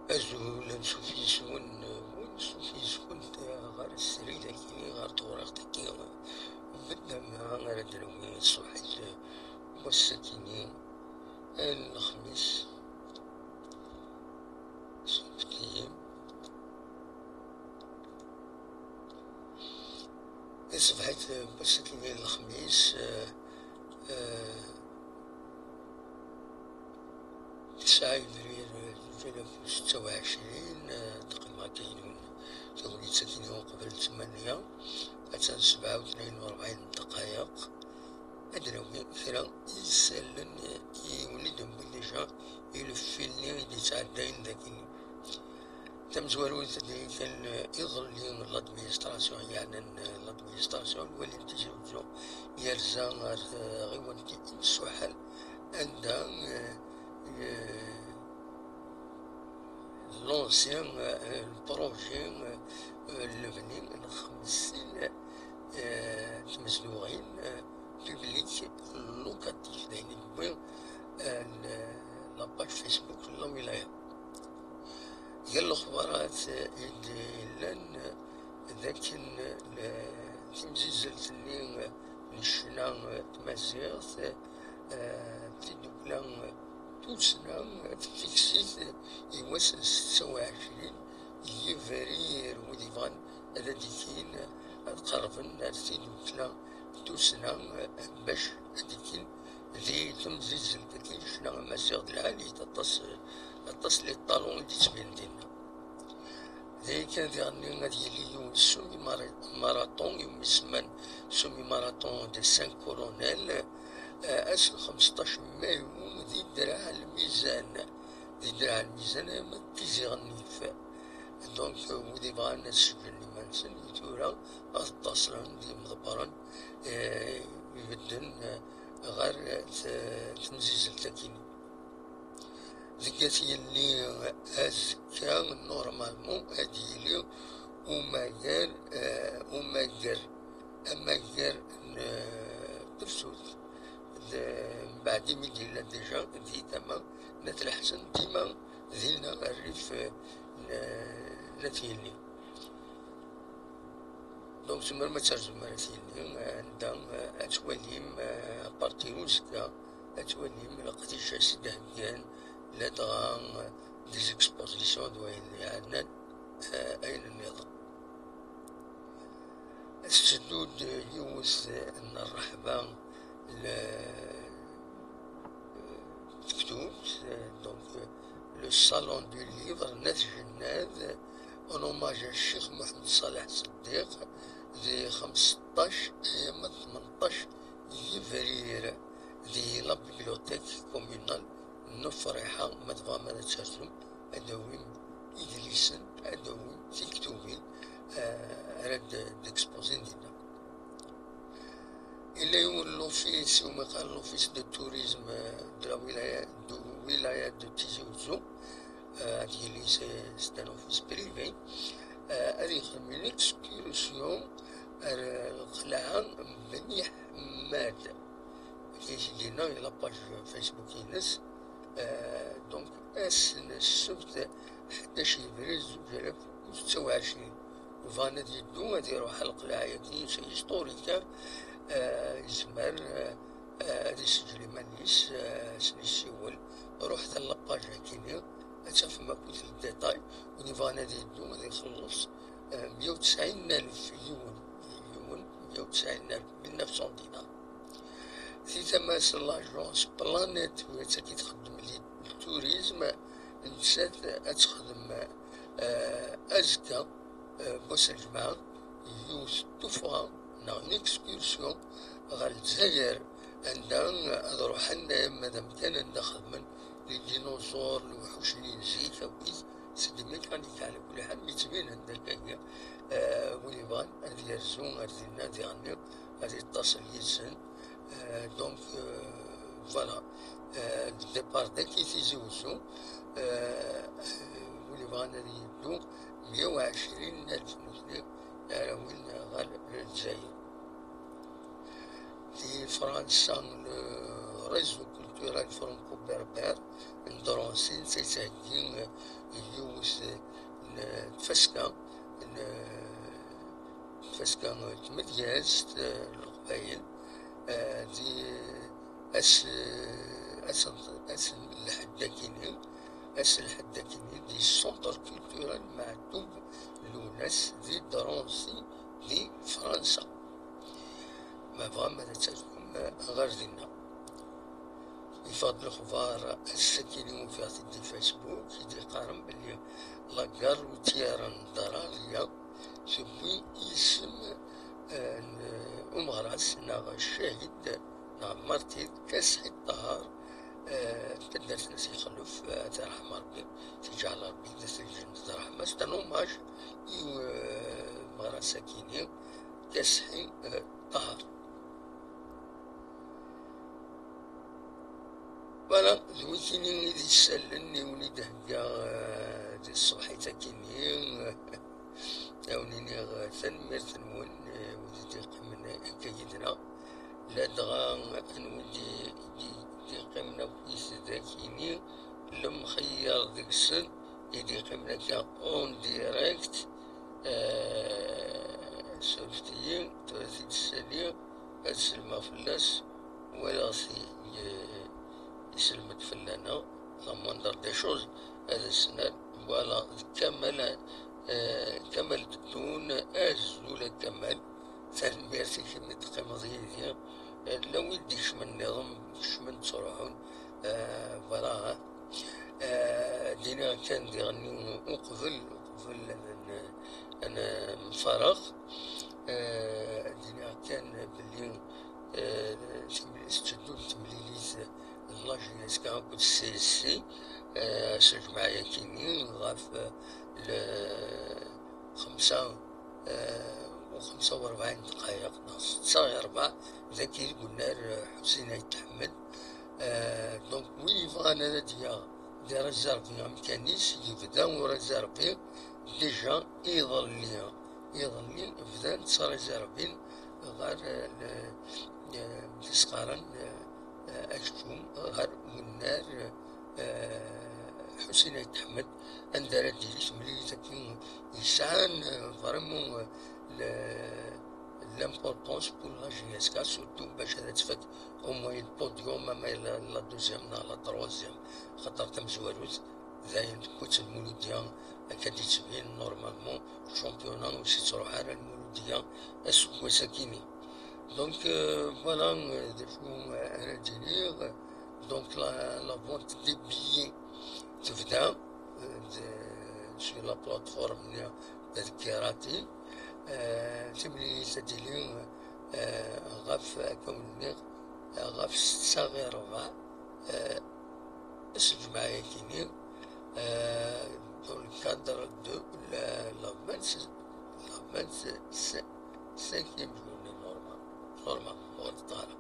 أزول نسوفيسون غار السرير كيني غار توراق كي بدنا ما غير دروي صحيت والسكيني الخميس صفتي صبحت والسكيني الخميس 9 إبريل 2026 تقريبا كيولي ساكنين قبل 8 حتى 47 دقائق أدنى كرا يسالن يولد بليشا يلفلني يتعدين ذاكي تم زوالو كان يظل لادمينستراسيون يعني لادمينستراسيون هو اللي تجاوزو يرزا غيوان السحل عندها لونسيان البروجي اللبني من 50 مزنوغين بيبليك لوكاتيف داين بوين لاباج فيسبوك للولاية قال الأخبارات لان ذاك تمزيزلت اللي نشنا تمازيغ تدوكلا توسنا تفيكسيت يوصل 26 يفرير وديفان هذا ديكين قربنا تدوكلا توسنا باش هذيك ذي تمزيز الكثير شنا مسيغ العالي تطس لي الطالون دي تبين دينا ذي كان ذي غادي يلي سومي ماراطون يوم يسمى سومي ماراطون دي 5 كولونيل 15 مايو ذي درع الميزان ما تيزي غنيف دونك ودي بغا الناس سجلني مانسن يتورا اتصلن دي مضبرا يبدن غير تمزيز التاكيني ذيكات يلي أزكا نورمالمون هادي يلي أماكر برسوت بعد ميديلا ديجا ذي تما نات الحسن ديما ذينا الريف نتيلي دونك سمر ما ترجم نتيلي عندها أتواليم بارتي روزكا أتواليم لقديش سدهميان لدغا ديزيكسبوزيسيون دوين عندنا أين النظام السدود يوز أن الرحبة مكتوب دونك لو صالون دو ليفر ناس جناد اون اوماج الشيخ محمد صالح الصديق ذي 15 ايام 18 فبراير ذي لا بيبليوتيك كومونال نفرحة مدفع ماذا ترجم أدوين إدريسن أدوين تكتوبين رد ديكسبوزين دينا إلا يقول لوفيس وما قال لوفيس دو توريزم دو ولاية دو تيزي وزو هادي لي سي ان اوفيس بريفي هادي يخدم ليكسكيرسيون القلعة بني حماد كيجي لينا إلا باج فيسبوك ينس دونك السبت 11 ابريل 2026 وفانا ديدو غادي يروح القلعة كي شي هيستوريكا يزمر هادي يسجل مانيس سني السيول رحت لاباج كيني تشوف ما كنت الديتاي ونيفانا ديدو غادي يخلص 190,000 يون 190,000 1900 دينار في تماس لاجونس بلانيت ويتا كي تخدم لي التوريزم نسات تخدم أزكى بوس الجماعة يوز توفا نون اكسكورسيون غا الجزائر عندها نروح لنا مادام كان نخدم لي ديناصور الوحوش اللي نزيك وكيز سيدي ميكانيك على كل حال ميتبين عندك هي وليفان هادي يرزون هادي نادي غني هادي يتصل يزن دونك فوالا الديبار داكي تيزوزو وليفان هادي يدو 120,000 مسلم وين غال الجزائر في فرنسا ريزو كولتورال فرانكو بربر ندورون فرنسي تيتهجي يوز تفسكا تفسكا تمدياز القبايل دي أس الحداكيني دي سونتر كولتورال معتوب لوناس دي درونسي دي فرنسا ما بغا ما تتكلم غير دينا يفضل الأخبار السكيني في دي فيسبوك يدي قارن بلي لاكار وتيارا ضرارية سبوي اسم أمغراس ناغ الشاهد ناغ مرتد كاسح الطهار تدرس ناس يخلف ترحم ربي تجعل ربي ناس الجنة ترحم استنوماش مغراس سكيني كاسحي طهار فوالا ذويكيني دي سالني وني دهكا دي الصبحي تاكيني أونيني ثنمير ثنون ودي قمنا كيدنا لا دغا نودي دي قمنا فيس ذاكيني لم خيار ديك السن يدي قمنا كا اون ديريكت سولفتي توازي السالية السلمة فلاس ولا سي يسلمت فلانة لا موندر دي شوز هذا السنة فوالا كمل دون أزول كمل تنميرتي كمي تقيم ضيدي لو يديش من النظام مش من تصرحون فوالا دينا كان ديغني وقفل أنا مفرغ دينا كان بلي استدول تمليليت اللاجي اسكا كنت سي سجل معايا كيني غاف خمسة وربعين دقايق ناقص 9:04 ذاكي قلنا حسين يتحمد دونك وين يبغى انا دي ريزيرفي مكانيش يبدا وريزيرفي ديجا يظل لي بدا نتريزيرفي غير تسقارن أشكم غير والنار حسين يتحمد أندر ديريش ملي تكون يسعان فريمون لامبورطونس بور لا جياسكا سورتو باش هذا تفك او موين البوديوم اما لا دوزيام لا تروازيام خاطر تم زوالوت زاين كنت المولودية كادي تبين نورمالمون شامبيونا وشي تروح على المولودية السوق مساكيني دونك فوالا ديفو انا دينيغ دونك لا فونت دي بيي تبدا سو لا بلاتفورم نيا تذكيراتي تملي تديلي غاف كوني غاف 6:04 اسج معايا كيني dans le cadre de la 25e journée normale مرتاحة.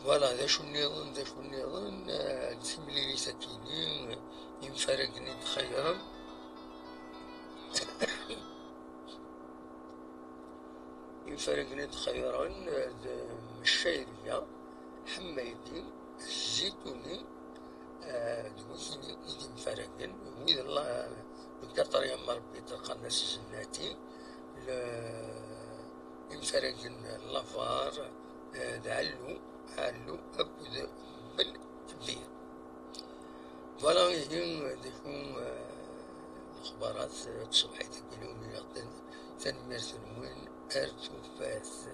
فوالا ذا شو نظن تملي سكيني ينفرقني خيرا الشاعرية حمايدي الزيتوني دويني إيدي مفرقن وإذا الله بكتر يا ربي تلقى الناس جناتي مفرقن لافار علو أبو بالكبير فوالا هي ديكون الأخبارات تصبحي تقولوني تنمير تنوين أرتو فاس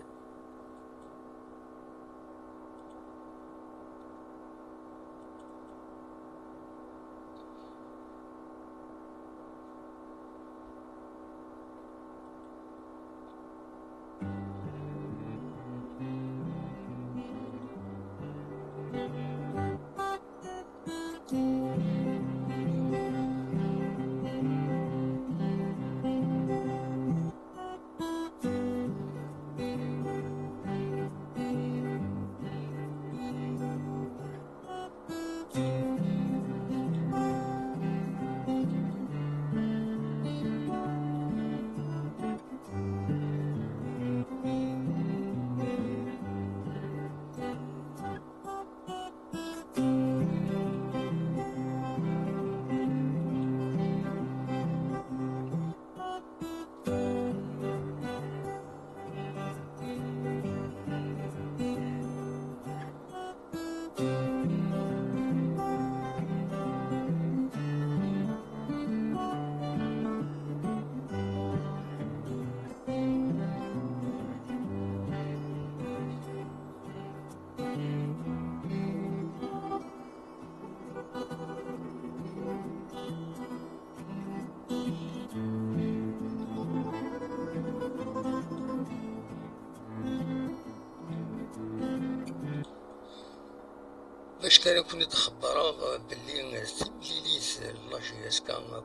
كان كنت تخبر باللي تمليليت لاجياس كان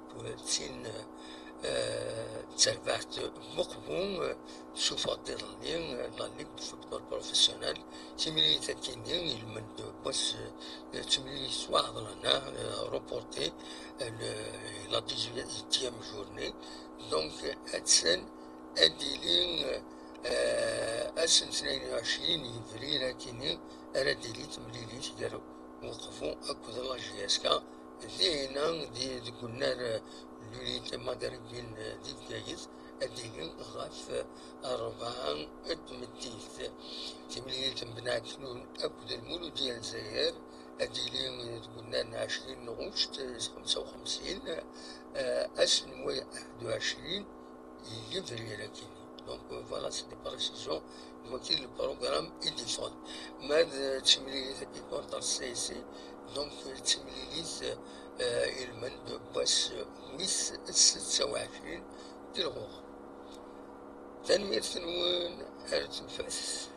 تين تربحت مقبون سوفاطير لين لا ليغ دو فوتبول بروفيسيونيل تمليليت كينين المند بس تمليليت واحد لنا روبورتي لا 18 جورني دونك اتسن اديلين أسن 22 فبراير كيني أنا ديلي تمليليت دارو وقفوا أكد لا جياسكا دينا دي كنا لوليت مغربين دي بكايت أديلين غاف 4 تمديت تمليليت بنعتلون أكد المولو ديال الجزائر أديلين كنا 20 غشت 55 أسن 21 فبراير كيني. Donc voilà, c'est des précisions. Voici le programme est défendu. Mais Tchimilis est contre CC, donc Tchimilis il mène de basse Miss 26 تلغوه تنمية سنوين أرتفاس